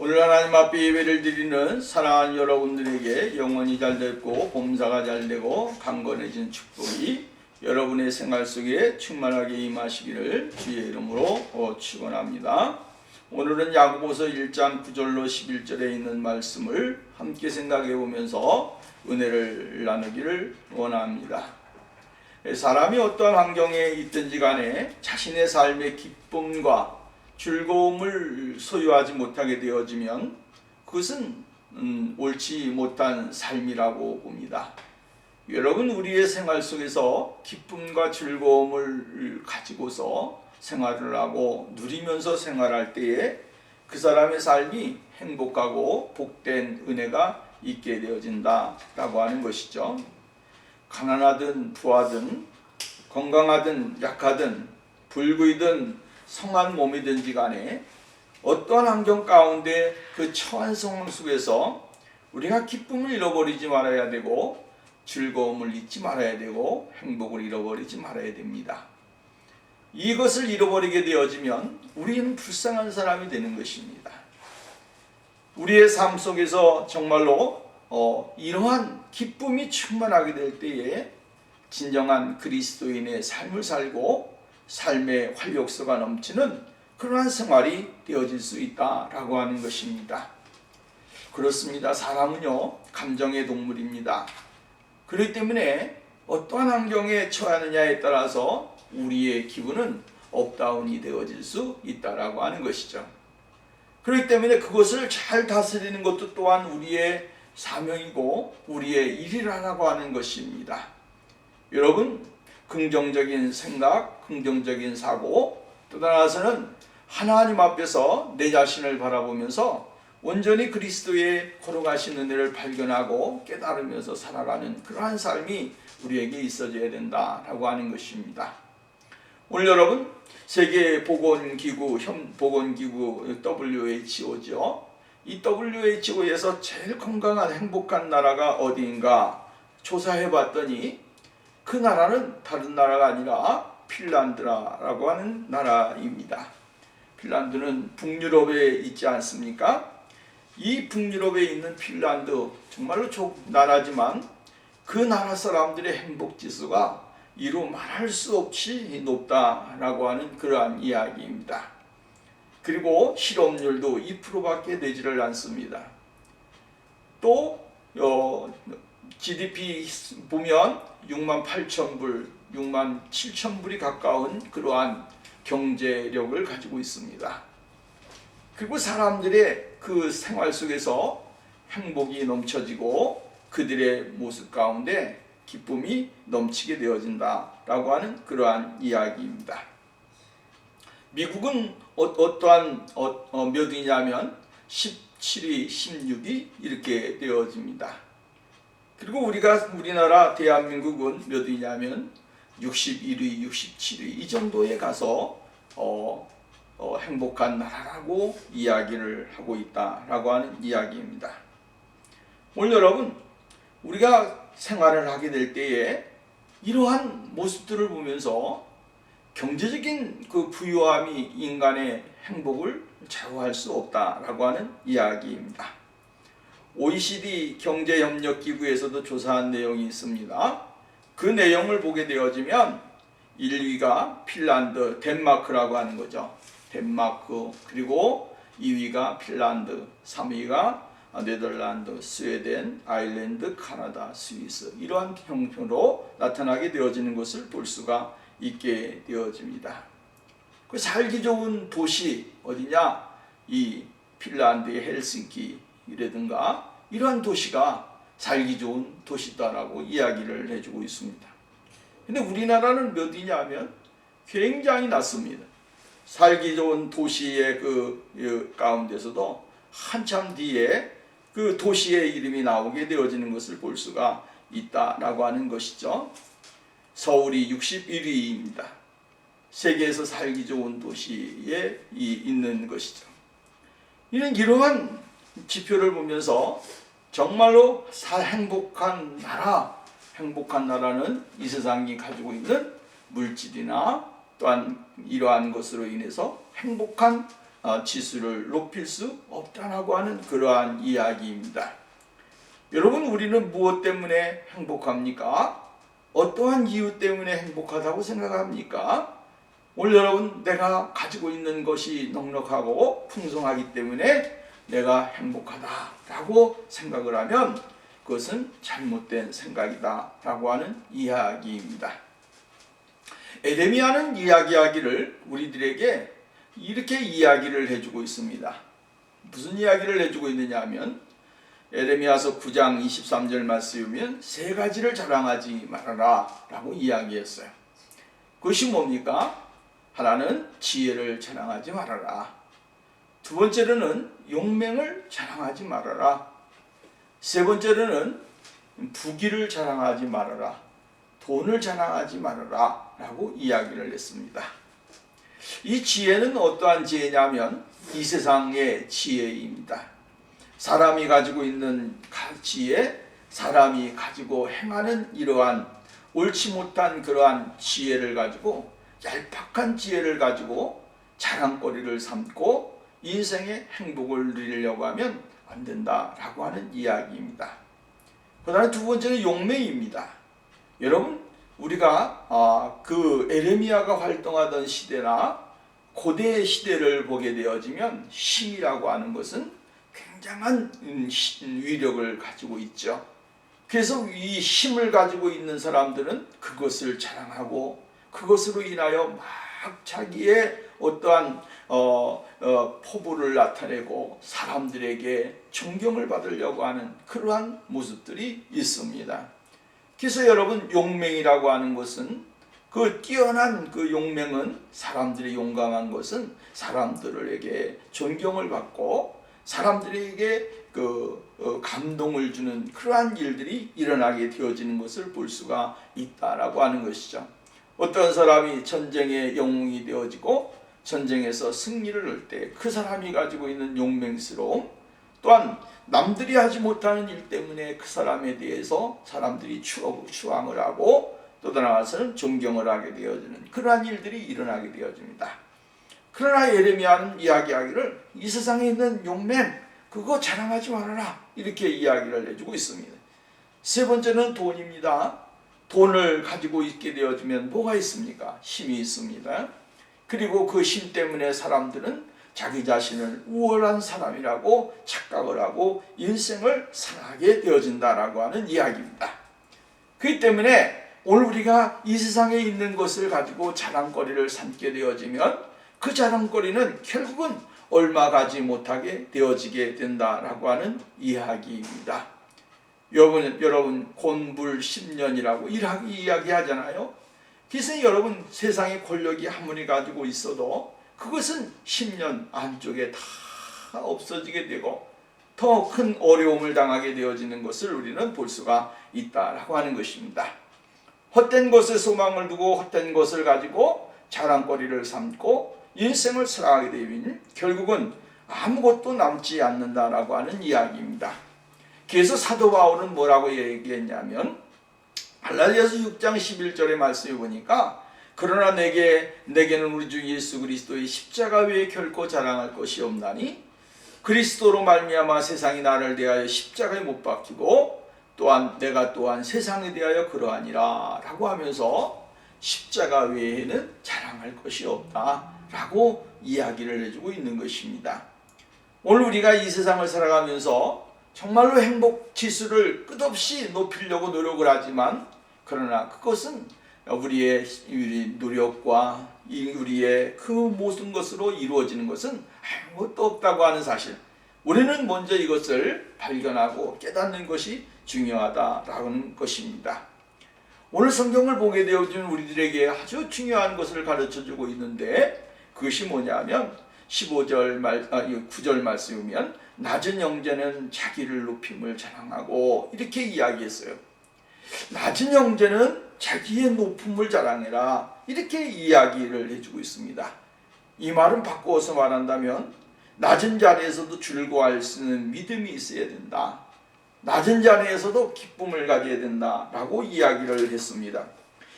오늘 하나님 앞에 예배를 드리는 사랑하는 여러분들에게 영혼이 잘되고 범사가 잘되고 강건해진 축복이 여러분의 생활 속에 충만하게 임하시기를 주의 이름으로 축원합니다. 오늘은 야고보서 1장 9절로 11절에 있는 말씀을 함께 생각해 보면서 은혜를 나누기를 원합니다. 사람이 어떠한 환경에 있든지 간에 자신의 삶의 기쁨과 즐거움을 소유하지 못하게 되어지면 그것은 옳지 못한 삶이라고 봅니다. 여러분, 우리의 생활 속에서 기쁨과 즐거움을 가지고서 생활을 하고 누리면서 생활할 때에 그 사람의 삶이 행복하고 복된 은혜가 있게 되어진다라고 하는 것이죠. 가난하든 부하든 건강하든 약하든 불구이든 성한 몸이든지 간에 어떠한 환경 가운데 그 처한 상황 속에서 우리가 기쁨을 잃어버리지 말아야 되고 즐거움을 잊지 말아야 되고 행복을 잃어버리지 말아야 됩니다. 이것을 잃어버리게 되어지면 우리는 불쌍한 사람이 되는 것입니다. 우리의 삶 속에서 정말로 이러한 기쁨이 충만하게 될 때에 진정한 그리스도인의 삶을 살고 삶의 활력소가 넘치는 그러한 생활이 되어질 수 있다라고 하는 것입니다. 그렇습니다. 사람은요, 감정의 동물입니다. 그렇기 때문에 어떠한 환경에 처하느냐에 따라서 우리의 기분은 업다운이 되어질 수 있다라고 하는 것이죠. 그렇기 때문에 그것을 잘 다스리는 것도 또한 우리의 사명이고 우리의 일이라고 하는 것입니다. 여러분, 긍정적인 생각, 긍정적인 사고, 또 하나서는 하나님 앞에서 내 자신을 바라보면서 온전히 그리스도의 걸어가신 은혜를 발견하고 깨달으면서 살아가는 그러한 삶이 우리에게 있어져야 된다라고 하는 것입니다. 오늘 여러분, 세계보건기구 WHO죠. 이 WHO에서 제일 건강한 행복한 나라가 어디인가 조사해 봤더니 그 나라는 다른 나라가 아니라 핀란드라고 하는 나라입니다. 핀란드는 북유럽에 있지 않습니까? 이 북유럽에 있는 핀란드, 정말로 나라지만 그 나라 사람들의 행복지수가 이루 말할 수 없이 높다라고 하는 그러한 이야기입니다. 그리고 실업률도 2%밖에 되지를 않습니다. 또 GDP 보면 68,000불, 67,000불이 가까운 그러한 경제력을 가지고 있습니다. 그리고 사람들의 그 생활 속에서 행복이 넘쳐지고 그들의 모습 가운데 기쁨이 넘치게 되어진다라고 하는 그러한 이야기입니다. 미국은 어떠한 몇 위냐면 17위, 16위 이렇게 되어집니다. 그리고 우리나라 대한민국은 몇 위냐면 61위, 67위 이 정도에 가서 행복한 나라라고 이야기를 하고 있다라고 하는 이야기입니다. 오늘 여러분, 우리가 생활을 하게 될 때에 이러한 모습들을 보면서 경제적인 그 부유함이 인간의 행복을 좌우할 수 없다라고 하는 이야기입니다. OECD 경제협력기구에서도 조사한 내용이 있습니다. 그 내용을 보게 되어지면 1위가 핀란드, 덴마크라고 하는 거죠. 덴마크, 그리고 2위가 핀란드, 3위가 네덜란드, 스웨덴, 아일랜드, 카나다, 스위스 이러한 형편으로 나타나게 되어지는 것을 볼 수가 있게 되어집니다. 그 살기 좋은 도시 어디냐? 이 핀란드의 헬싱키라든가 이러한 도시가 살기 좋은 도시다라고 이야기를 해주고 있습니다. 근데 우리나라는 몇 위냐면 굉장히 낮습니다. 살기 좋은 도시의 그 가운데서도 한참 뒤에 그 도시의 이름이 나오게 되어지는 것을 볼 수가 있다라고 하는 것이죠. 서울이 61위입니다. 세계에서 살기 좋은 도시에 있는 것이죠. 이러한 지표를 보면서 정말로 행복한 나라는 이 세상이 가지고 있는 물질이나 또한 이러한 것으로 인해서 행복한 지수를 높일 수 없다라고 하는 그러한 이야기입니다. 여러분, 우리는 무엇 때문에 행복합니까? 어떠한 이유 때문에 행복하다고 생각합니까? 오늘 여러분, 내가 가지고 있는 것이 넉넉하고 풍성하기 때문에 내가 행복하다라고 생각을 하면 그것은 잘못된 생각이다라고 하는 이야기입니다. 에레미야는 이야기하기를 우리들에게 이렇게 이야기를 해주고 있습니다. 무슨 이야기를 해주고 있느냐 하면 에레미야서 9장 23절 말씀이면 세 가지를 자랑하지 말아라 라고 이야기했어요. 그것이 뭡니까? 하나는 지혜를 자랑하지 말아라. 두 번째로는 용맹을 자랑하지 말아라. 세 번째로는 부귀를 자랑하지 말아라. 돈을 자랑하지 말아라 라고 이야기를 했습니다. 이 지혜는 어떠한 지혜냐면 이 세상의 지혜입니다. 사람이 가지고 있는 지혜, 사람이 가지고 행하는 이러한 옳지 못한 그러한 지혜를 가지고, 얄팍한 지혜를 가지고 자랑거리를 삼고 인생의 행복을 누리려고 하면 안 된다라고 하는 이야기입니다. 그 다음에 두 번째는 용맹입니다. 여러분, 우리가 그 에레미야가 활동하던 시대나 고대의 시대를 보게 되어지면 힘이라고 하는 것은 굉장한 위력을 가지고 있죠. 그래서 이 힘을 가지고 있는 사람들은 그것을 자랑하고 그것으로 인하여 막 자기의 어떠한 포부를 나타내고 사람들에게 존경을 받으려고 하는 그러한 모습들이 있습니다. 그래서 여러분, 용맹이라고 하는 것은 그 뛰어난 그 용맹은, 사람들이 용감한 것은 사람들에게 존경을 받고 사람들에게 감동을 주는 그러한 일들이 일어나게 되어지는 것을 볼 수가 있다라고 하는 것이죠. 어떤 사람이 전쟁의 영웅이 되어지고 전쟁에서 승리를 할 때 그 사람이 가지고 있는 용맹스러움, 또한 남들이 하지 못하는 일 때문에 그 사람에 대해서 사람들이 추앙을 하고 또 나아가서는 존경을 하게 되어지는 그러한 일들이 일어나게 되어집니다. 그러나 에레미야는 이야기하기를 이 세상에 있는 용맹, 그거 자랑하지 말아라, 이렇게 이야기를 해주고 있습니다. 세 번째는 돈입니다. 돈을 가지고 있게 되어지면 뭐가 있습니까? 힘이 있습니다. 그리고 그 힘 때문에 사람들은 자기 자신을 우월한 사람이라고 착각을 하고 인생을 살아가게 되어진다라고 하는 이야기입니다. 그렇기 때문에 오늘 우리가 이 세상에 있는 것을 가지고 자랑거리를 삼게 되어지면 그 자랑거리는 결국은 얼마 가지 못하게 되어지게 된다라고 하는 이야기입니다. 여러분 곤불 10년이라고 이야기하잖아요. 그래서 여러분, 세상의 권력이 아무리 가지고 있어도 그것은 10년 안쪽에 다 없어지게 되고 더 큰 어려움을 당하게 되어지는 것을 우리는 볼 수가 있다라고 하는 것입니다. 헛된 것에 소망을 두고 헛된 것을 가지고 자랑거리를 삼고 인생을 살아가게 되면 결국은 아무것도 남지 않는다라고 하는 이야기입니다. 그래서 사도 바울은 뭐라고 얘기했냐면 갈라디아서 6장 11절의 말씀을 보니까 그러나 내게는 우리 주 예수 그리스도의 십자가 외에 결코 자랑할 것이 없나니 그리스도로 말미암아 세상이 나를 대하여 십자가에 못 박히고 또한 내가 또한 세상에 대하여 그러하니라 라고 하면서 십자가 외에는 자랑할 것이 없다 라고 이야기를 해주고 있는 것입니다. 오늘 우리가 이 세상을 살아가면서 정말로 행복 지수를 끝없이 높이려고 노력을 하지만 그러나 그것은 우리의 노력과 우리의 그 모든 것으로 이루어지는 것은 아무것도 없다고 하는 사실, 우리는 먼저 이것을 발견하고 깨닫는 것이 중요하다라는 것입니다. 오늘 성경을 보게 되어지는 우리들에게 아주 중요한 것을 가르쳐주고 있는데 그것이 뭐냐면 9절 말씀이면 낮은 형제는 자기를 높임을 자랑하고 이렇게 이야기했어요. 낮은 형제는 자기의 높음을 자랑해라, 이렇게 이야기를 해주고 있습니다. 이 말은 바꾸어서 말한다면 낮은 자리에서도 즐거워할 수 있는 믿음이 있어야 된다, 낮은 자리에서도 기쁨을 가져야 된다라고 이야기를 했습니다.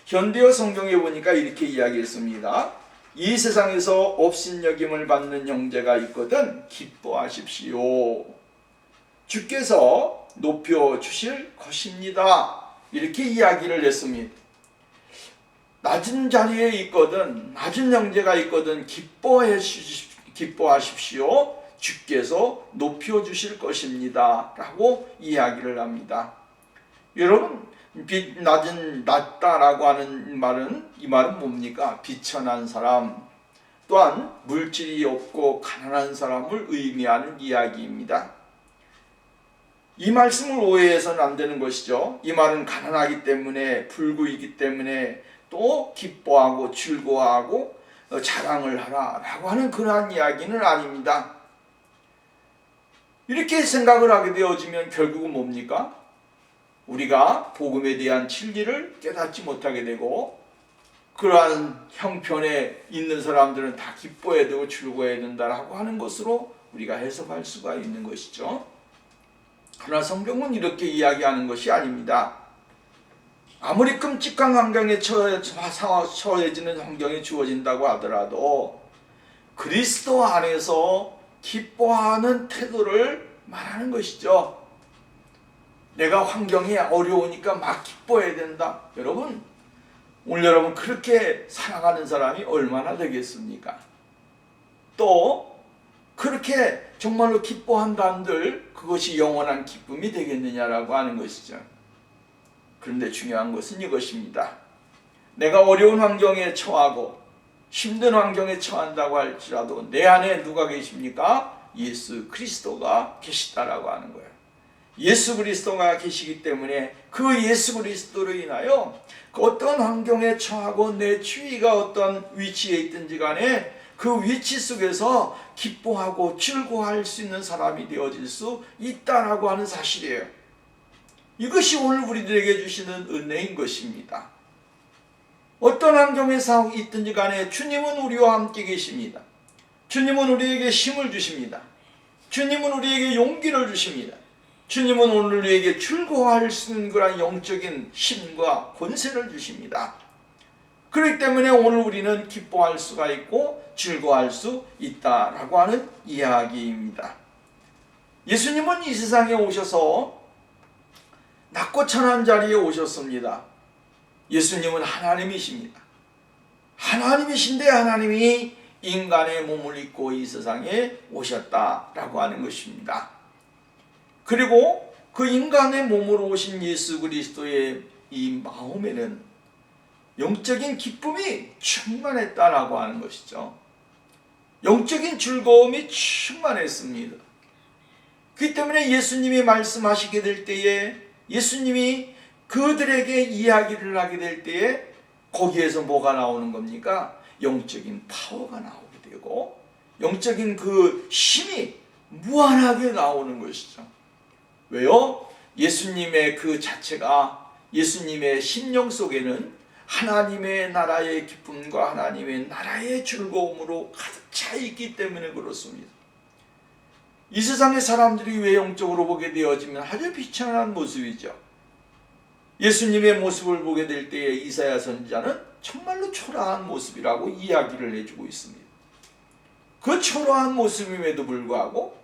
현대어 성경에 보니까 이렇게 이야기했습니다. 이 세상에서 업신여김을 받는 형제가 있거든 기뻐하십시오. 주께서 높여주실 것입니다. 이렇게 이야기를 했습니다. 낮은 자리에 있거든, 낮은 형제가 있거든 기뻐하십시오. 주께서 높여주실 것입니다. 라고 이야기를 합니다. 여러분, 낮다라고 하는 말은, 이 말은 뭡니까? 비천한 사람, 또한 물질이 없고 가난한 사람을 의미하는 이야기입니다. 이 말씀을 오해해서는 안 되는 것이죠. 이 말은 가난하기 때문에, 불구이기 때문에 또 기뻐하고 즐거워하고 자랑을 하라라고 하는 그러한 이야기는 아닙니다. 이렇게 생각을 하게 되어지면 결국은 뭡니까? 우리가 복음에 대한 진리를 깨닫지 못하게 되고, 그러한 형편에 있는 사람들은 다 기뻐해야 되고 즐거워해야 된다라고 하는 것으로 우리가 해석할 수가 있는 것이죠. 그러나 성경은 이렇게 이야기하는 것이 아닙니다. 아무리 끔찍한 환경에 처해지는 환경이 주어진다고 하더라도 그리스도 안에서 기뻐하는 태도를 말하는 것이죠. 내가 환경이 어려우니까 막 기뻐해야 된다. 여러분, 오늘 여러분 그렇게 살아가는 사람이 얼마나 되겠습니까? 또 그렇게 정말로 기뻐한다는들 그것이 영원한 기쁨이 되겠느냐라고 하는 것이죠. 그런데 중요한 것은 이것입니다. 내가 어려운 환경에 처하고 힘든 환경에 처한다고 할지라도 내 안에 누가 계십니까? 예수 그리스도가 계시다라고 하는 거예요. 예수 그리스도가 계시기 때문에 그 예수 그리스도로 인하여 어떤 환경에 처하고 내 주위가 어떤 위치에 있든지 간에 그 위치 속에서 기뻐하고 즐거워할 수 있는 사람이 되어질 수 있다라고 하는 사실이에요. 이것이 오늘 우리들에게 주시는 은혜인 것입니다. 어떤 환경에 있든지 간에 주님은 우리와 함께 계십니다. 주님은 우리에게 힘을 주십니다. 주님은 우리에게 용기를 주십니다. 주님은 오늘 우리에게 즐거워할 수 있는 그런 영적인 힘과 권세를 주십니다. 그렇기 때문에 오늘 우리는 기뻐할 수가 있고 즐거워할 수 있다라고 하는 이야기입니다. 예수님은 이 세상에 오셔서 낮고 천한 자리에 오셨습니다. 예수님은 하나님이십니다. 하나님이신데 하나님이 인간의 몸을 입고 이 세상에 오셨다라고 하는 것입니다. 그리고 그 인간의 몸으로 오신 예수 그리스도의 이 마음에는 영적인 기쁨이 충만했다라고 하는 것이죠. 영적인 즐거움이 충만했습니다. 그렇기 때문에 예수님이 말씀하시게 될 때에, 예수님이 그들에게 이야기를 하게 될 때에 거기에서 뭐가 나오는 겁니까? 영적인 파워가 나오게 되고 영적인 그 힘이 무한하게 나오는 것이죠. 왜요? 예수님의 그 자체가, 예수님의 심령 속에는 하나님의 나라의 기쁨과 하나님의 나라의 즐거움으로 가득 차 있기 때문에 그렇습니다. 이 세상의 사람들이 외형적으로 보게 되어지면 아주 비천한 모습이죠. 예수님의 모습을 보게 될 때에 이사야 선지자는 정말로 초라한 모습이라고 이야기를 해주고 있습니다. 그 초라한 모습임에도 불구하고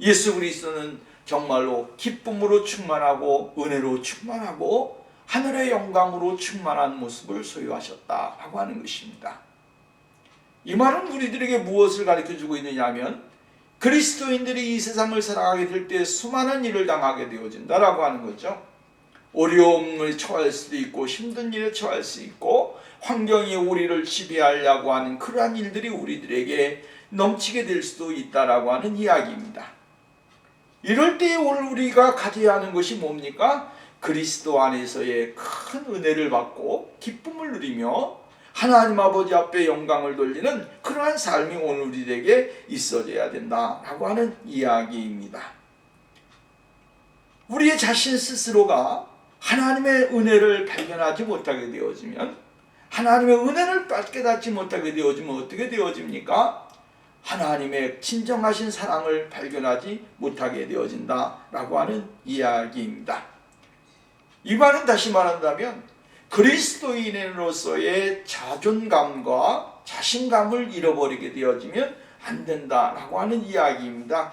예수 그리스도는 정말로 기쁨으로 충만하고 은혜로 충만하고 하늘의 영광으로 충만한 모습을 소유하셨다라고 하는 것입니다. 이 말은 우리들에게 무엇을 가르쳐주고 있느냐 하면 그리스도인들이 이 세상을 살아가게 될 때 수많은 일을 당하게 되어진다라고 하는 거죠. 어려움을 처할 수도 있고 힘든 일에 처할 수 있고 환경이 우리를 지배하려고 하는 그러한 일들이 우리들에게 넘치게 될 수도 있다라고 하는 이야기입니다. 이럴 때에 오늘 우리가 가져야 하는 것이 뭡니까? 그리스도 안에서의 큰 은혜를 받고 기쁨을 누리며 하나님 아버지 앞에 영광을 돌리는 그러한 삶이 오늘 우리에게 있어져야 된다라고 하는 이야기입니다. 우리의 자신 스스로가 하나님의 은혜를 발견하지 못하게 되어지면, 하나님의 은혜를 깨닫지 못하게 되어지면 어떻게 되어집니까? 하나님의 진정하신 사랑을 발견하지 못하게 되어진다라고 하는 이야기입니다. 이 말은 다시 말한다면 그리스도인으로서의 자존감과 자신감을 잃어버리게 되어지면 안 된다라고 하는 이야기입니다.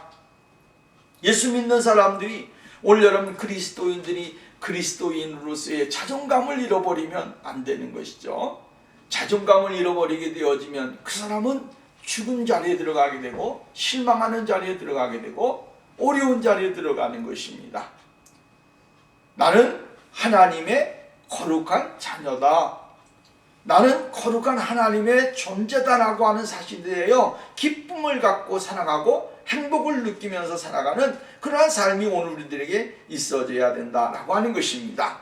예수 믿는 사람들이, 올여름 그리스도인들이 그리스도인으로서의 자존감을 잃어버리면 안 되는 것이죠. 자존감을 잃어버리게 되어지면 그 사람은 죽은 자리에 들어가게 되고, 실망하는 자리에 들어가게 되고, 어려운 자리에 들어가는 것입니다. 나는 하나님의 거룩한 자녀다, 나는 거룩한 하나님의 존재다라고 하는 사실에 대하여 기쁨을 갖고 살아가고 행복을 느끼면서 살아가는 그러한 삶이 오늘 우리들에게 있어져야 된다라고 하는 것입니다.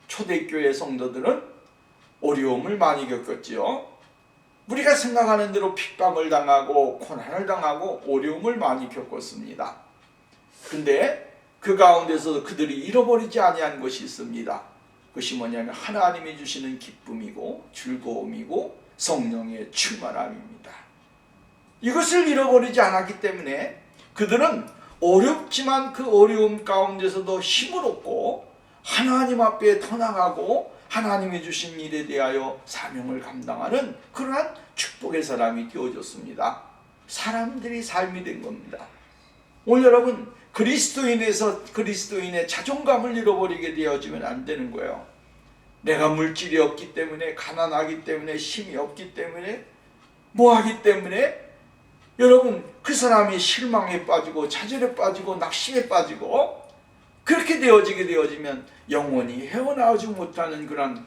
초대교회 성도들은 어려움을 많이 겪었지요. 우리가 생각하는 대로 핍박을 당하고 고난을 당하고 어려움을 많이 겪었습니다. 근데 그 가운데서 그들이 잃어버리지 아니한 것이 있습니다. 그것이 뭐냐면 하나님이 주시는 기쁨이고 즐거움이고 성령의 충만함입니다. 이것을 잃어버리지 않았기 때문에 그들은 어렵지만 그 어려움 가운데서도 힘을 얻고 하나님 앞에 더 나가고 하나님이 주신 일에 대하여 사명을 감당하는 그러한 축복의 사람이 되어졌습니다. 사람들이 삶이 된 겁니다. 오늘 여러분, 그리스도인에서 그리스도인의 자존감을 잃어버리게 되어지면 안 되는 거예요. 내가 물질이 없기 때문에, 가난하기 때문에, 힘이 없기 때문에, 뭐하기 때문에 여러분 그 사람이 실망에 빠지고 좌절에 빠지고 낙심에 빠지고 그렇게 되어지면 영원히 헤어나오지 못하는 그런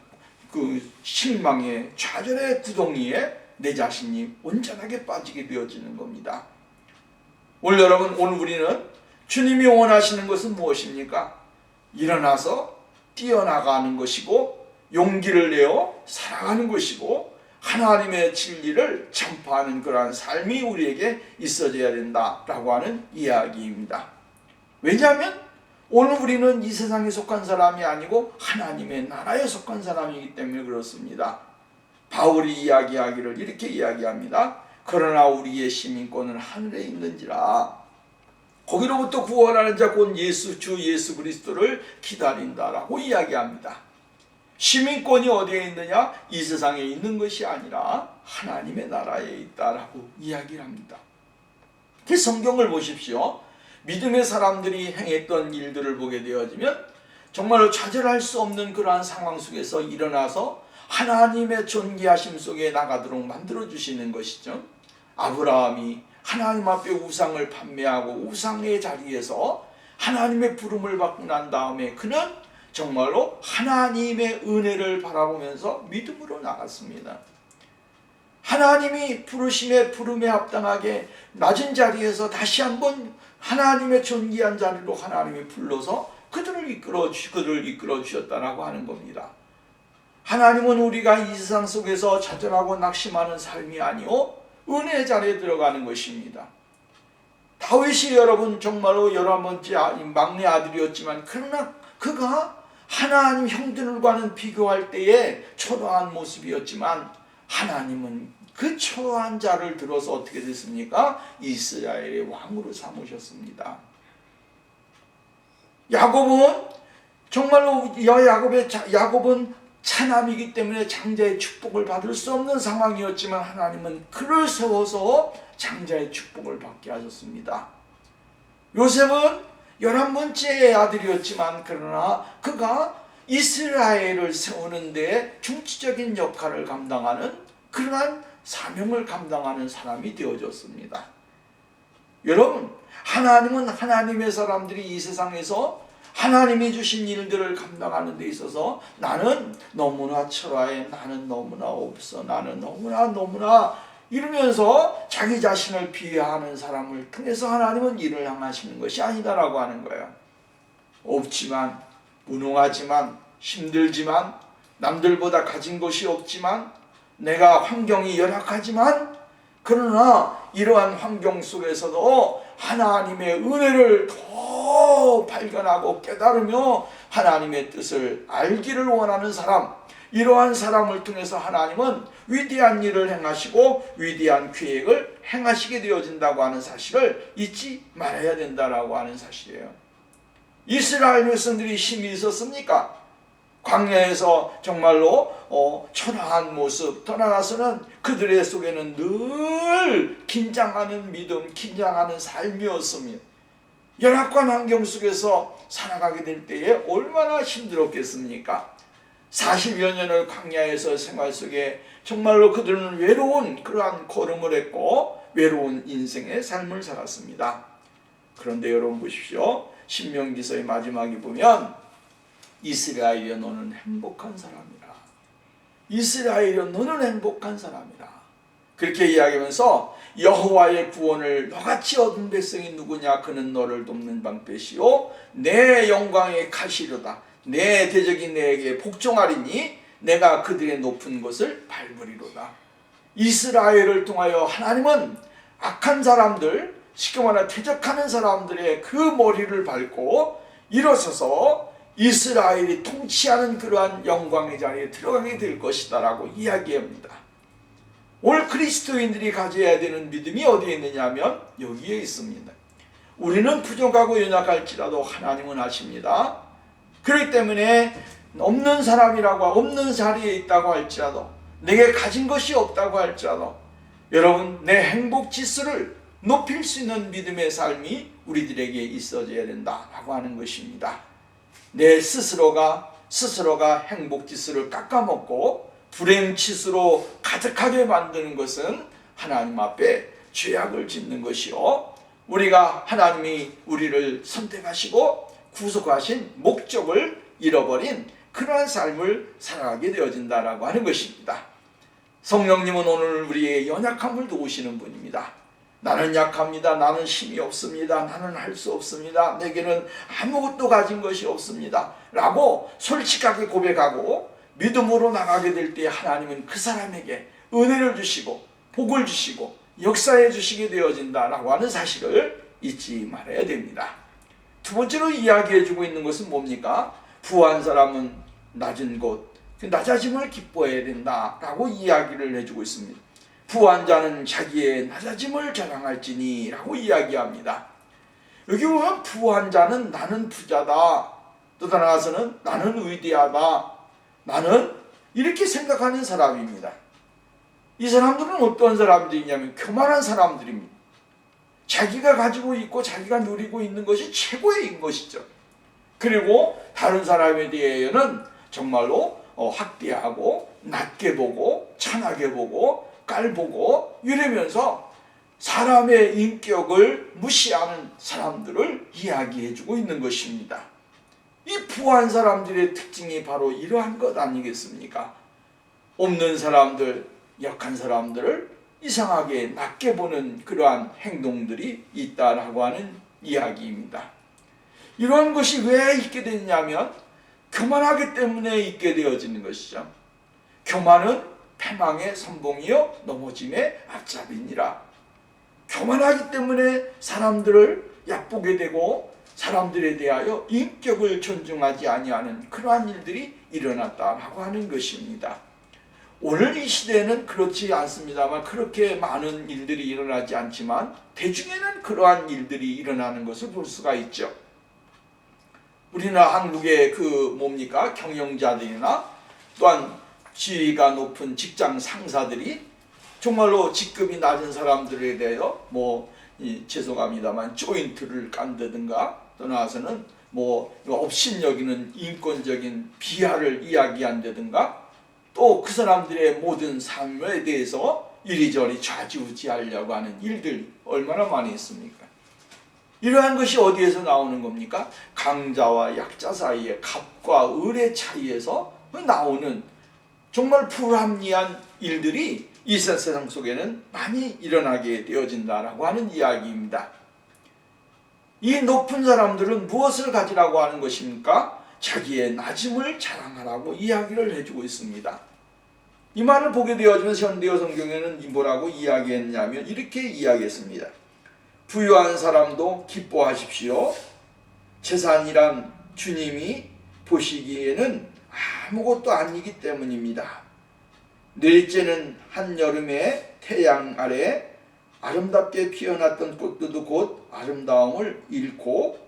그 실망의 좌절의 구덩이에 내 자신이 온전하게 빠지게 되어지는 겁니다. 오늘 여러분, 오늘 우리는 주님이 원하시는 것은 무엇입니까? 일어나서 뛰어나가는 것이고 용기를 내어 살아가는 것이고 하나님의 진리를 전파하는 그러한 삶이 우리에게 있어져야 된다라고 하는 이야기입니다. 왜냐하면 오늘 우리는 이 세상에 속한 사람이 아니고 하나님의 나라에 속한 사람이기 때문에 그렇습니다. 바울이 이야기하기를 이렇게 이야기합니다. 그러나 우리의 시민권은 하늘에 있는지라 거기로부터 구원하는 자 곧 주 예수 그리스도를 기다린다라고 이야기합니다. 시민권이 어디에 있느냐? 이 세상에 있는 것이 아니라 하나님의 나라에 있다라고 이야기를 합니다. 그 성경을 보십시오. 믿음의 사람들이 행했던 일들을 보게 되어지면 정말로 좌절할 수 없는 그러한 상황 속에서 일어나서 하나님의 존귀하심 속에 나가도록 만들어주시는 것이죠. 아브라함이 하나님 앞에 우상을 판매하고 우상의 자리에서 하나님의 부름을 받고 난 다음에 그는 정말로 하나님의 은혜를 바라보면서 믿음으로 나갔습니다. 하나님이 부르심의 부름에 합당하게 낮은 자리에서 다시 한번 하나님의 존귀한 자리로 하나님이 불러서 그들을 이끌어 주셨다라고 하는 겁니다. 하나님은 우리가 이 세상 속에서 좌절하고 낙심하는 삶이 아니오 은혜의 자리에 들어가는 것입니다. 다윗이 여러분 정말로 11번째 막내 아들이었지만 그러나 그가 하나님 형들과는 비교할 때에 초라한 모습이었지만 하나님은 그 초라한 자를 들어서 어떻게 됐습니까? 이스라엘의 왕으로 삼으셨습니다. 야곱은 정말로 야곱은 차남이기 때문에 장자의 축복을 받을 수 없는 상황이었지만 하나님은 그를 세워서 장자의 축복을 받게 하셨습니다. 요셉은 11번째 아들이었지만 그러나 그가 이스라엘을 세우는 데 중추적인 역할을 감당하는 그러한 사명을 감당하는 사람이 되어졌습니다. 여러분, 하나님은 하나님의 사람들이 이 세상에서 하나님이 주신 일들을 감당하는 데 있어서 나는 너무나 초라해, 나는 너무나 없어, 나는 너무나 이러면서 자기 자신을 비하하는 사람을 통해서 하나님은 일을 행하시는 것이 아니다라고 하는 거예요. 없지만, 무능하지만, 힘들지만, 남들보다 가진 것이 없지만, 내가 환경이 열악하지만, 그러나 이러한 환경 속에서도 하나님의 은혜를 더 발견하고 깨달으며 하나님의 뜻을 알기를 원하는 사람, 이러한 사람을 통해서 하나님은 위대한 일을 행하시고 위대한 계획을 행하시게 되어진다고 하는 사실을 잊지 말아야 된다라고 하는 사실이에요. 이스라엘 백성들이 힘이 있었습니까? 광야에서 정말로 초라한 모습, 더 나아가서는 그들의 속에는 늘 긴장하는 믿음, 긴장하는 삶이었으며 열악한 환경 속에서 살아가게 될 때에 얼마나 힘들었겠습니까? 40여 년을 광야에서 생활 속에 정말로 그들은 외로운 그러한 걸음을 했고 외로운 인생의 삶을 살았습니다. 그런데 여러분 보십시오. 신명기서의 마지막에 보면 이스라엘이여 너는 행복한 사람이라. 이스라엘이여 너는 행복한 사람이라. 그렇게 이야기하면서 여호와의 구원을 너같이 얻은 백성이 누구냐? 그는 너를 돕는 방패시오 내 영광의 가시로다. 내 대적이 내게 복종하리니 내가 그들의 높은 곳을 밟으리로다. 이스라엘을 통하여 하나님은 악한 사람들, 쉽게 말하면 퇴적하는 사람들의 그 머리를 밟고 일어서서 이스라엘이 통치하는 그러한 영광의 자리에 들어가게 될 것이다 라고 이야기합니다. 오늘 그리스도인들이 가져야 되는 믿음이 어디에 있느냐 하면 여기에 있습니다. 우리는 부족하고 연약할지라도 하나님은 아십니다. 그렇기 때문에 없는 사람이라고 없는 자리에 있다고 할지라도 내게 가진 것이 없다고 할지라도 여러분 내 행복 지수를 높일 수 있는 믿음의 삶이 우리들에게 있어져야 된다라고 하는 것입니다. 내 스스로가 행복 지수를 깎아먹고 불행 지수로 가득하게 만드는 것은 하나님 앞에 죄악을 짓는 것이요 우리가 하나님이 우리를 선택하시고 구속하신 목적을 잃어버린 그러한 삶을 살아가게 되어진다라고 하는 것입니다. 성령님은 오늘 우리의 연약함을 도우시는 분입니다. 나는 약합니다. 나는 힘이 없습니다. 나는 할 수 없습니다. 내게는 아무것도 가진 것이 없습니다. 라고 솔직하게 고백하고 믿음으로 나가게 될 때 하나님은 그 사람에게 은혜를 주시고 복을 주시고 역사해 주시게 되어진다라고 하는 사실을 잊지 말아야 됩니다. 두 번째로 이야기해 주고 있는 것은 뭡니까? 부한 사람은 낮은 곳, 낮아짐을 기뻐해야 된다라고 이야기를 해주고 있습니다. 부한 자는 자기의 낮아짐을 자랑할지니 라고 이야기합니다. 여기 보면 부한 자는 나는 부자다, 또 나아가서는 나는 위대하다, 나는 이렇게 생각하는 사람입니다. 이 사람들은 어떤 사람들이냐면 교만한 사람들입니다. 자기가 가지고 있고 자기가 누리고 있는 것이 최고인 것이죠. 그리고 다른 사람에 대해서는 정말로 학대하고 낮게 보고 천하게 보고 깔보고 이러면서 사람의 인격을 무시하는 사람들을 이야기해주고 있는 것입니다. 이 부한 사람들의 특징이 바로 이러한 것 아니겠습니까? 없는 사람들, 약한 사람들을 이상하게 낮게 보는 그러한 행동들이 있다라고 하는 이야기입니다. 이러한 것이 왜 있게 됐냐면 교만하기 때문에 있게 되어지는 것이죠. 교만은 패망의 선봉이요 넘어짐의 앞잡이니라. 교만하기 때문에 사람들을 얕보게 되고 사람들에 대하여 인격을 존중하지 아니하는 그러한 일들이 일어났다라고 하는 것입니다. 오늘 이 시대에는 그렇지 않습니다만 그렇게 많은 일들이 일어나지 않지만 대중에는 그러한 일들이 일어나는 것을 볼 수가 있죠. 우리나라 한국의 경영자들이나 또한 지위가 높은 직장 상사들이 정말로 직급이 낮은 사람들에 대해서 죄송합니다만 조인트를 깐다든가 또 나와서는 업신여기는 인권적인 비하를 이야기한다든가 또 그 사람들의 모든 삶에 대해서 이리저리 좌지우지하려고 하는 일들 얼마나 많이 있습니까? 이러한 것이 어디에서 나오는 겁니까? 강자와 약자 사이의 갑과 을의 차이에서 나오는 정말 불합리한 일들이 이 세상 속에는 많이 일어나게 되어진다라고 하는 이야기입니다. 이 높은 사람들은 무엇을 가지라고 하는 것입니까? 자기의 낮음을 자랑하라고 이야기를 해주고 있습니다. 이 말을 보게 되어지면서 현대어 성경에는 뭐라고 이야기했냐면 이렇게 이야기했습니다. 부유한 사람도 기뻐하십시오. 재산이란 주님이 보시기에는 아무것도 아니기 때문입니다. 넷째는 한여름에 태양 아래 아름답게 피어났던 꽃들도 곧 아름다움을 잃고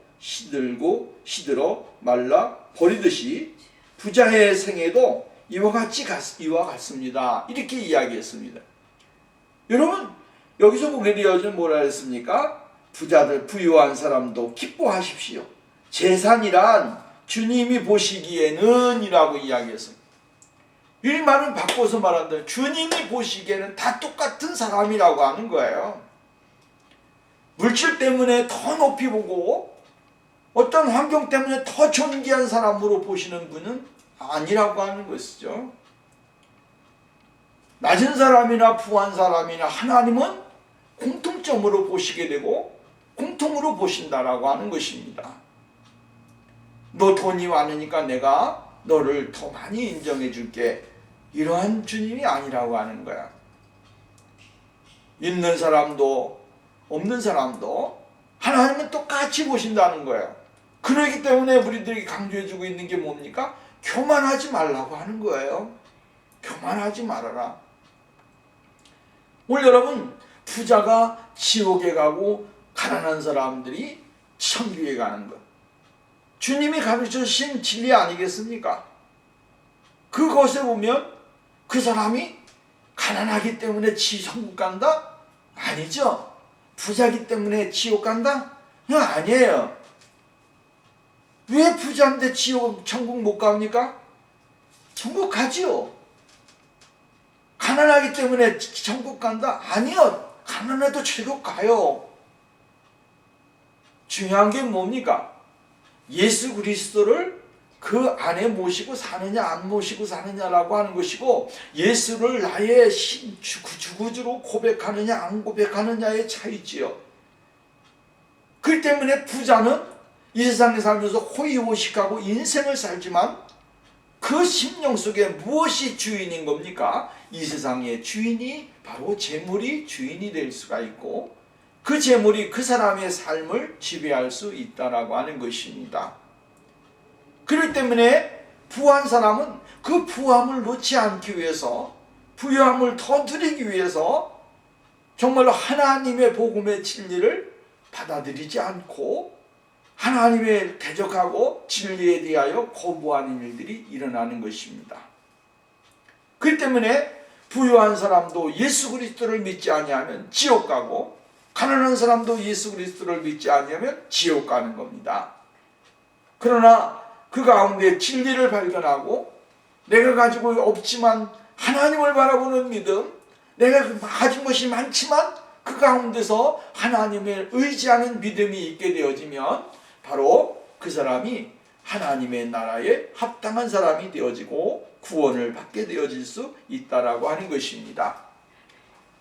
시들어 말라 버리듯이 부자의 생애도 이와 같습니다. 이렇게 이야기했습니다. 여러분, 여기서 보게 되어지면 뭐라 했습니까? 부자들, 부유한 사람도 기뻐하십시오. 재산이란 주님이 보시기에는 이라고 이야기했습니다. 이 말은 바꿔서 말한다. 주님이 보시기에는 다 똑같은 사람이라고 하는 거예요. 물질 때문에 더 높이 보고 어떤 환경 때문에 더 존귀한 사람으로 보시는 분은 아니라고 하는 것이죠. 낮은 사람이나 부한 사람이나 하나님은 공통점으로 보시게 되고 공통으로 보신다라고 하는 것입니다. 너 돈이 많으니까 내가 너를 더 많이 인정해 줄게. 이러한 주님이 아니라고 하는 거야. 있는 사람도 없는 사람도 하나님은 똑같이 보신다는 거예요. 그렇기 때문에 우리들이 강조해 주고 있는 게 뭡니까? 교만하지 말라고 하는 거예요. 교만하지 말아라. 오늘 여러분, 부자가 지옥에 가고 가난한 사람들이 천국에 가는 것, 주님이 가르쳐 주신 진리 아니겠습니까? 그것에 보면 그 사람이 가난하기 때문에 천국 간다? 아니죠. 부자기 때문에 지옥 간다? 아니에요. 왜 부자인데 천국 못 갑니까? 천국 가지요. 가난하기 때문에 천국 간다? 아니요. 가난해도 천국 가요. 중요한 게 뭡니까? 예수 그리스도를 그 안에 모시고 사느냐 안 모시고 사느냐라고 하는 것이고, 예수를 나의 주구주로 고백하느냐 안 고백하느냐의 차이지요. 그렇기 때문에 부자는 이 세상에 살면서 호의호식하고 인생을 살지만 그 심령 속에 무엇이 주인인 겁니까? 이 세상의 주인이 바로 재물이 주인이 될 수가 있고, 그 재물이 그 사람의 삶을 지배할 수 있다라고 하는 것입니다. 그렇기 때문에 부한 사람은 그 부함을 놓지 않기 위해서, 부유함을 더 누리기 위해서 정말로 하나님의 복음의 진리를 받아들이지 않고 하나님의 대적하고 진리에 대하여 거부하는 일들이 일어나는 것입니다. 그렇기 때문에 부유한 사람도 예수 그리스도를 믿지 아니하면 지옥 가고, 가난한 사람도 예수 그리스도를 믿지 아니하면 지옥 가는 겁니다. 그러나 그 가운데 진리를 발견하고 내가 가지고 없지만 하나님을 바라보는 믿음, 내가 가진 것이 많지만 그 가운데서 하나님을 의지하는 믿음이 있게 되어지면 바로 그 사람이 하나님의 나라에 합당한 사람이 되어지고 구원을 받게 되어질 수 있다라고 하는 것입니다.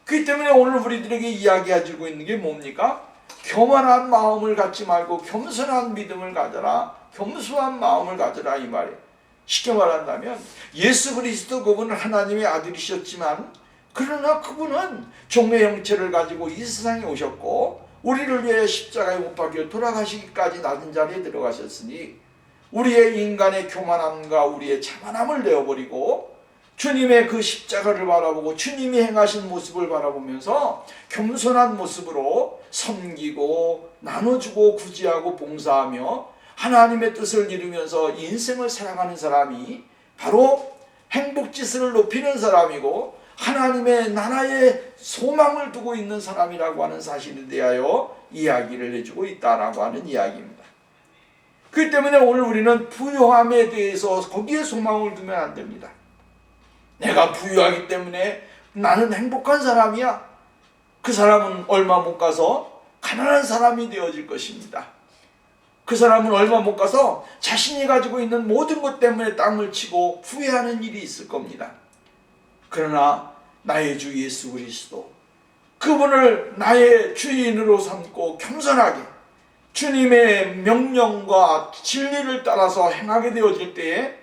그렇기 때문에 오늘 우리들에게 이야기해주고 있는 게 뭡니까? 교만한 마음을 갖지 말고 겸손한 믿음을 가져라, 겸손한 마음을 가져라, 이 말이에요. 쉽게 말한다면 예수 그리스도 그분은 하나님의 아들이셨지만, 그러나 그분은 종의 형체를 가지고 이 세상에 오셨고 우리를 위해 십자가에 못 박혀 돌아가시기까지 낮은 자리에 들어가셨으니, 우리의 인간의 교만함과 우리의 자만함을 내어버리고 주님의 그 십자가를 바라보고 주님이 행하신 모습을 바라보면서 겸손한 모습으로 섬기고 나눠주고 구제하고 봉사하며 하나님의 뜻을 이루면서 인생을 살아가는 사람이 바로 행복지수를 높이는 사람이고 하나님의 나라에 소망을 두고 있는 사람이라고 하는 사실에 대하여 이야기를 해주고 있다라고 하는 이야기입니다. 그렇기 때문에 오늘 우리는 부유함에 대해서 거기에 소망을 두면 안 됩니다. 내가 부유하기 때문에 나는 행복한 사람이야. 그 사람은 얼마 못 가서 가난한 사람이 되어질 것입니다. 그 사람은 얼마 못 가서 자신이 가지고 있는 모든 것 때문에 땅을 치고 후회하는 일이 있을 겁니다. 그러나 나의 주 예수 그리스도, 그분을 나의 주인으로 삼고 겸손하게 주님의 명령과 진리를 따라서 행하게 되어질 때에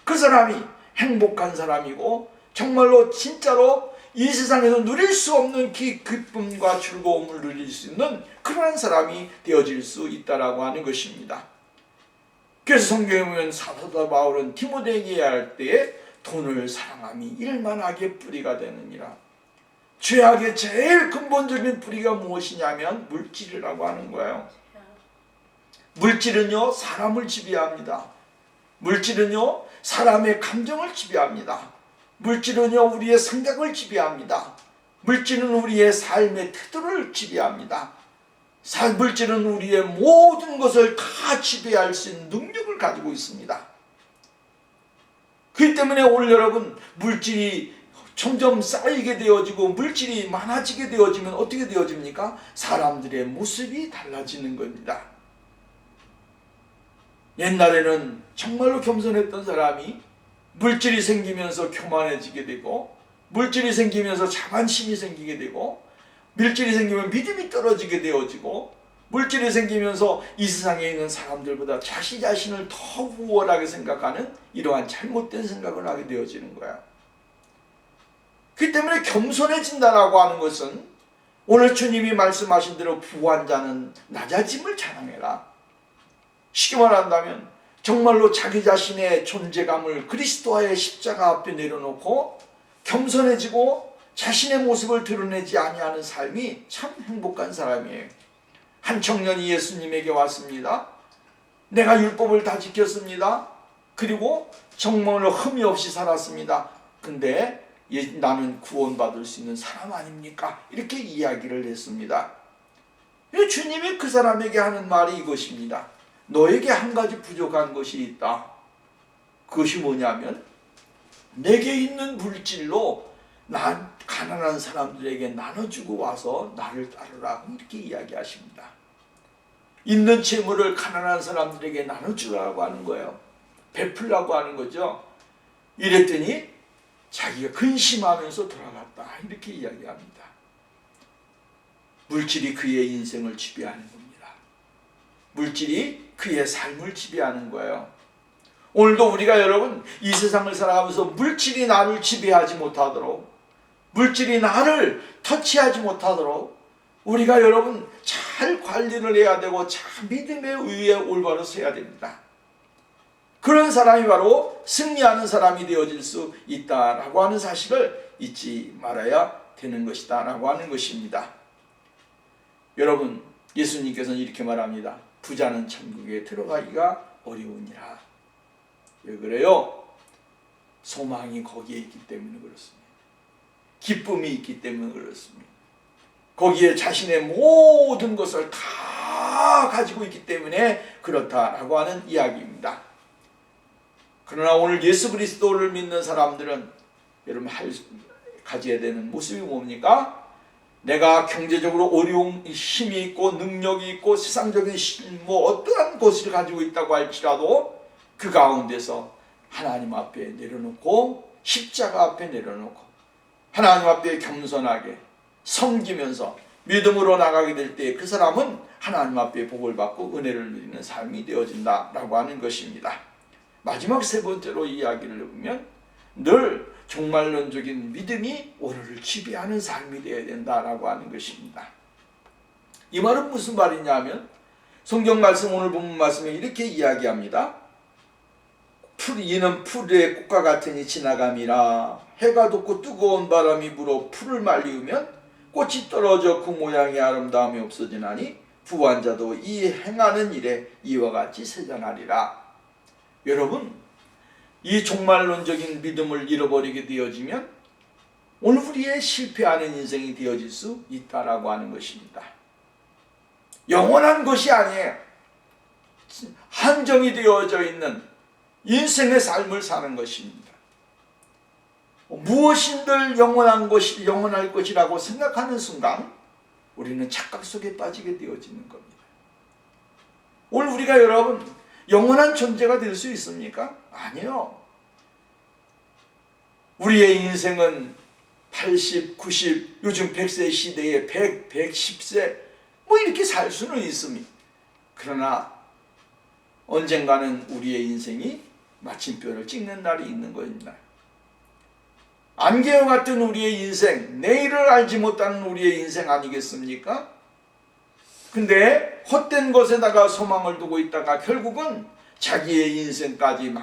그 사람이 행복한 사람이고 정말로 진짜로 이 세상에서 누릴 수 없는 기쁨과 즐거움을 누릴 수 있는 그러한 사람이 되어질 수 있다라고 하는 것입니다. 그래서 성경에 보면 사도 바울은 디모데에게 할 때에 돈을 사랑함이 일만하게 뿌리가 되느니라. 죄악의 제일 근본적인 뿌리가 무엇이냐면 물질이라고 하는 거예요. 물질은요, 사람을 지배합니다. 물질은요, 사람의 감정을 지배합니다. 물질은요, 우리의 생각을 지배합니다. 물질은 우리의 삶의 태도를 지배합니다. 물질은 우리의 모든 것을 다 지배할 수 있는 능력을 가지고 있습니다. 그렇기 때문에 오늘 여러분, 물질이 점점 쌓이게 되어지고 물질이 많아지게 되어지면 어떻게 되어집니까? 사람들의 모습이 달라지는 겁니다. 옛날에는 정말로 겸손했던 사람이 물질이 생기면서 교만해지게 되고, 물질이 생기면서 자만심이 생기게 되고, 물질이 생기면 믿음이 떨어지게 되어지고, 물질이 생기면서 이 세상에 있는 사람들보다 자신 자신을 더 우월하게 생각하는 이러한 잘못된 생각을 하게 되어지는 거야. 그렇기 때문에 겸손해진다라고 하는 것은 오늘 주님이 말씀하신 대로 부한 자는 낮아짐을 자랑해라. 쉽게 말한다면 정말로 자기 자신의 존재감을 그리스도와의 십자가 앞에 내려놓고 겸손해지고 자신의 모습을 드러내지 아니하는 삶이 참 행복한 사람이에요. 한 청년이 예수님에게 왔습니다. 내가 율법을 다 지켰습니다. 그리고 정말로 흠이 없이 살았습니다. 근데 나는 구원받을 수 있는 사람 아닙니까? 이렇게 이야기를 했습니다. 주님이 그 사람에게 하는 말이 이것입니다. 너에게 한 가지 부족한 것이 있다. 그것이 뭐냐면 내게 있는 물질로 난 가난한 사람들에게 나눠주고 와서 나를 따르라, 이렇게 이야기하십니다. 있는 재물을 가난한 사람들에게 나눠주라고 하는 거예요. 베풀라고 하는 거죠. 이랬더니 자기가 근심하면서 돌아갔다, 이렇게 이야기합니다. 물질이 그의 인생을 지배하는 겁니다. 물질이 그의 삶을 지배하는 거예요. 오늘도 우리가 여러분 이 세상을 살아가면서 물질이 나를 지배하지 못하도록, 물질이 나를 터치하지 못하도록 우리가 여러분 잘 관리를 해야 되고 잘 믿음의 의에 올바로 서야 됩니다. 그런 사람이 바로 승리하는 사람이 되어질 수 있다라고 하는 사실을 잊지 말아야 되는 것이다 라고 하는 것입니다. 여러분, 예수님께서는 이렇게 말합니다. 부자는 천국에 들어가기가 어려우니라. 왜 그래요? 소망이 거기에 있기 때문에 그렇습니다. 기쁨이 있기 때문에 그렇습니다. 거기에 자신의 모든 것을 다 가지고 있기 때문에 그렇다라고 하는 이야기입니다. 그러나 오늘 예수 그리스도를 믿는 사람들은 여러분 가져야 되는 모습이 뭡니까? 내가 경제적으로 어려운 힘이 있고 능력이 있고 세상적인 어떠한 것을 가지고 있다고 할지라도 그 가운데서 하나님 앞에 내려놓고 십자가 앞에 내려놓고 하나님 앞에 겸손하게 섬기면서 믿음으로 나가게 될 때 그 사람은 하나님 앞에 복을 받고 은혜를 누리는 삶이 되어진다라고 하는 것입니다. 마지막 세 번째로 이야기를 해보면 늘 종말론적인 믿음이 오늘을 지배하는 삶이 되어야 된다라고 하는 것입니다. 이 말은 무슨 말이냐면 성경 말씀, 오늘 본문 말씀에 이렇게 이야기합니다. 이는 풀의 꽃과 같으니 지나감이라. 해가 돋고 뜨거운 바람이 불어 풀을 말리우면 꽃이 떨어져 그 모양의 아름다움이 없어지나니 부한 자도 이 행하는 일에 이와 같이 세잔하리라. 여러분, 이 종말론적인 믿음을 잃어버리게 되어지면 오늘 우리의 실패하는 인생이 되어질 수 있다라고 하는 것입니다. 영원한 것이 아니에요. 한정이 되어져 있는 인생의 삶을 사는 것입니다. 무엇인들 영원할 것이라고 생각하는 순간 우리는 착각 속에 빠지게 되어지는 겁니다. 오늘 우리가 여러분 영원한 존재가 될 수 있습니까? 아니요. 우리의 인생은 80, 90, 요즘 100세 시대에 100, 110세 이렇게 살 수는 있습니다. 그러나 언젠가는 우리의 인생이 마침표를 찍는 날이 있는 것입니다. 안개와 같은 우리의 인생, 내일을 알지 못하는 우리의 인생 아니겠습니까? 근데 헛된 것에다가 소망을 두고 있다가 결국은 자기의 인생까지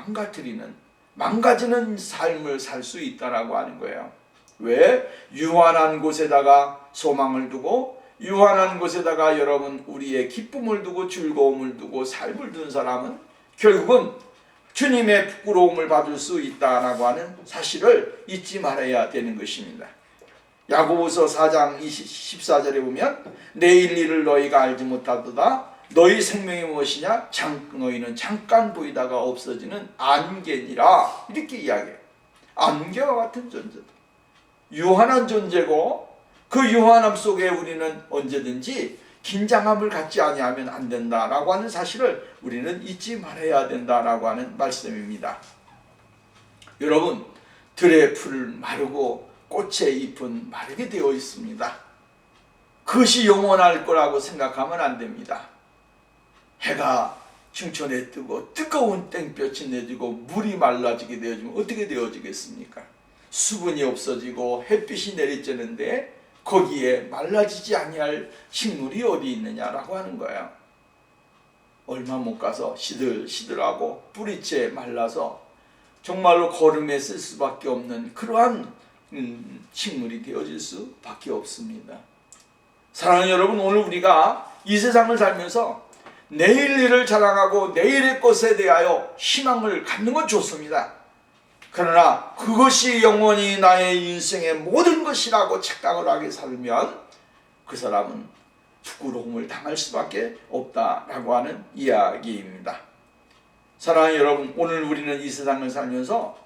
망가지는 삶을 살 수 있다라고 하는 거예요. 왜? 유한한 곳에다가 소망을 두고 유한한 곳에다가 여러분 우리의 기쁨을 두고 즐거움을 두고 삶을 둔 사람은 결국은 주님의 부끄러움을 받을 수 있다라고 하는 사실을 잊지 말아야 되는 것입니다. 야고보서 4장 14절에 보면 내일 일을 너희가 알지 못하도다. 너희 생명이 무엇이냐? 너희는 잠깐 보이다가 없어지는 안개니라. 이렇게 이야기해요. 안개와 같은 존재다. 유한한 존재고 그 유한함 속에 우리는 언제든지 긴장함을 갖지 아니하면 안 된다라고 하는 사실을 우리는 잊지 말아야 된다라고 하는 말씀입니다. 여러분, 들의 풀은 마르고 꽃의 잎은 마르게 되어 있습니다. 그것이 영원할 거라고 생각하면 안 됩니다. 해가 충천에 뜨고 뜨거운 땡볕이 내지고 물이 말라지게 되어지면 어떻게 되어지겠습니까? 수분이 없어지고 햇빛이 내리쬐는데 거기에 말라지지 아니할 식물이 어디 있느냐라고 하는 거예요. 얼마 못 가서 시들시들하고 뿌리채 말라서 정말로 거름에 쓸 수밖에 없는 그러한 식물이 되어질 수밖에 없습니다. 사랑하는 여러분, 오늘 우리가 이 세상을 살면서 내일 일을 자랑하고 내일의 것에 대하여 희망을 갖는 건 좋습니다. 그러나 그것이 영원히 나의 인생의 모든 것이라고 착각을 하게 살면 그 사람은 부끄러움을 당할 수밖에 없다라고 하는 이야기입니다. 사랑하는 여러분, 오늘 우리는 이 세상을 살면서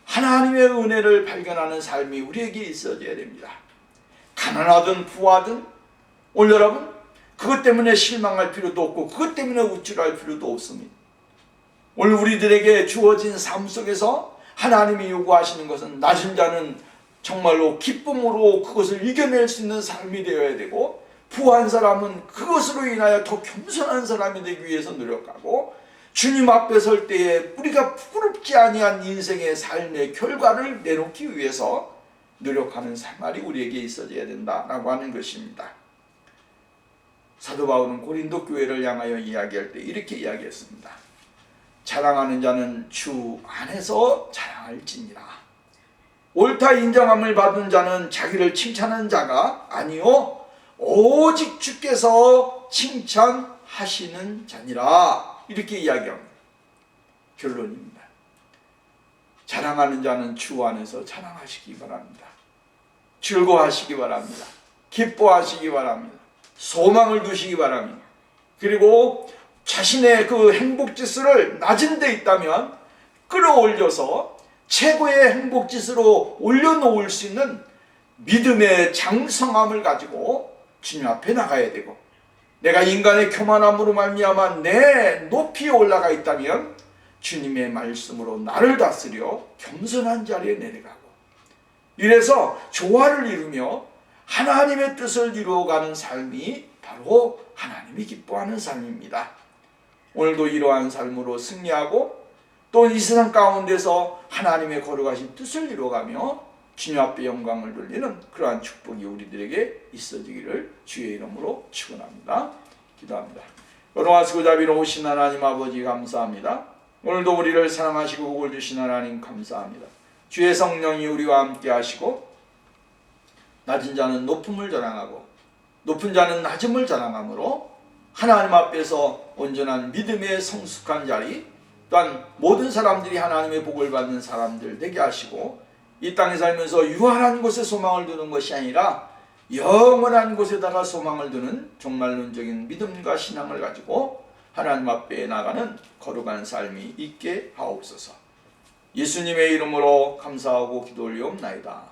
하나님의 은혜를 발견하는 삶이 우리에게 있어져야 됩니다. 가난하든 부하든 오늘 여러분 그것 때문에 실망할 필요도 없고 그것 때문에 우쭐할 필요도 없습니다. 오늘 우리들에게 주어진 삶 속에서 하나님이 요구하시는 것은 낮은 자는 정말로 기쁨으로 그것을 이겨낼 수 있는 삶이 되어야 되고 부한 사람은 그것으로 인하여 더 겸손한 사람이 되기 위해서 노력하고 주님 앞에 설 때에 우리가 부끄럽지 아니한 인생의 삶의 결과를 내놓기 위해서 노력하는 생활이 우리에게 있어져야 된다라고 하는 것입니다. 사도 바울은 고린도 교회를 향하여 이야기할 때 이렇게 이야기했습니다. 자랑하는 자는 주 안에서 자랑할지니라. 옳다 인정함을 받은 자는 자기를 칭찬하는 자가 아니요 오직 주께서 칭찬하시는 자니라. 이렇게 이야기합니다. 결론입니다. 자랑하는 자는 주 안에서 자랑하시기 바랍니다. 즐거워하시기 바랍니다. 기뻐하시기 바랍니다. 소망을 두시기 바랍니다. 그리고 자신의 그 행복지수를 낮은 데 있다면 끌어올려서 최고의 행복지수로 올려놓을 수 있는 믿음의 장성함을 가지고 주님 앞에 나가야 되고, 내가 인간의 교만함으로 말미암아 내 높이 올라가 있다면 주님의 말씀으로 나를 다스려 겸손한 자리에 내려가고, 이래서 조화를 이루며 하나님의 뜻을 이루어가는 삶이 바로 하나님이 기뻐하는 삶입니다. 오늘도 이러한 삶으로 승리하고 또 이 세상 가운데서 하나님의 거룩하신 뜻을 이루어가며 주님 앞에 영광을 돌리는 그러한 축복이 우리들에게 있어지기를 주의 이름으로 축원합니다. 기도합니다. 거룩하시고 자비로우신 하나님 아버지 감사합니다. 오늘도 우리를 사랑하시고 복을 주신 하나님 감사합니다. 주의 성령이 우리와 함께 하시고 낮은 자는 높음을 자랑하고 높은 자는 낮음을 자랑함으로 하나님 앞에서 온전한 믿음의 성숙한 자리, 또한 모든 사람들이 하나님의 복을 받는 사람들 되게 하시고 이 땅에 살면서 유한한 곳에 소망을 두는 것이 아니라 영원한 곳에다가 소망을 두는 종말론적인 믿음과 신앙을 가지고 하나님 앞에 나가는 거룩한 삶이 있게 하옵소서. 예수님의 이름으로 감사하고 기도 올리옵나이다.